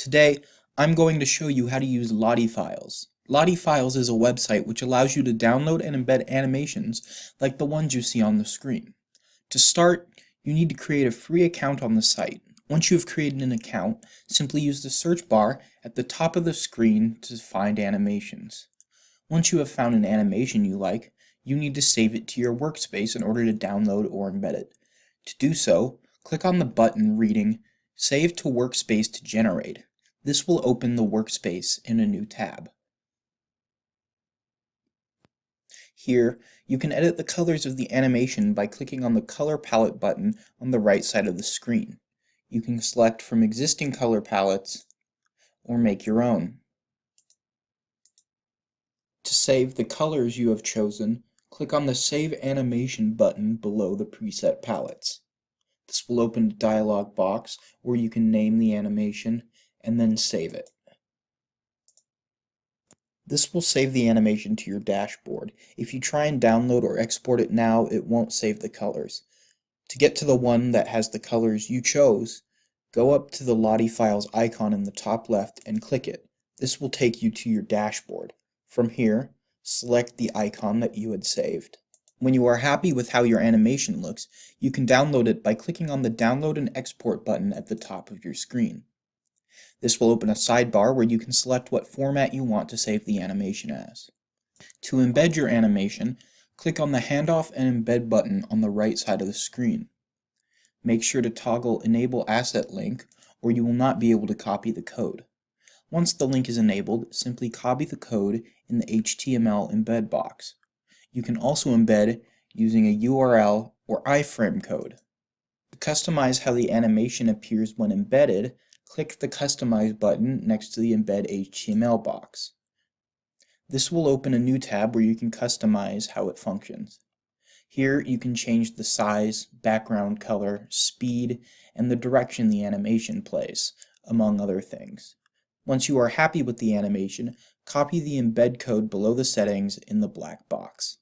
Today, I'm going to show you how to use LottieFiles. LottieFiles is a website which allows you to download and embed animations like the ones you see on the screen. To start, you need to create a free account on the site. Once you have created an account, simply use the search bar at the top of the screen to find animations. Once you have found an animation you like, you need to save it to your workspace in order to download or embed it. To do so, click on the button reading Save to Workspace to generate. This will open the workspace in a new tab. Here, you can edit the colors of the animation by clicking on the Color Palette button on the right side of the screen. You can select from existing color palettes or make your own. To save the colors you have chosen, click on the Save Animation button below the preset palettes. This will open a dialog box where you can name the animation and then save it. This will save the animation to your dashboard. If you try and download or export it now, it won't save the colors. To get to the one that has the colors you chose, go up to the LottieFiles icon in the top left and click it. This will take you to your dashboard. From here, select the icon that you had saved. When you are happy with how your animation looks, you can download it by clicking on the Download and Export button at the top of your screen. This will open a sidebar where you can select what format you want to save the animation as. To embed your animation, click on the Handoff and Embed button on the right side of the screen. Make sure to toggle Enable Asset Link or you will not be able to copy the code. Once the link is enabled, simply copy the code in the HTML embed box. You can also embed using a URL or iframe code. To customize how the animation appears when embedded, click the Customize button next to the Embed HTML box. This will open a new tab where you can customize how it functions. Here you can change the size, background color, speed, and the direction the animation plays, among other things. Once you are happy with the animation, copy the embed code below the settings in the black box.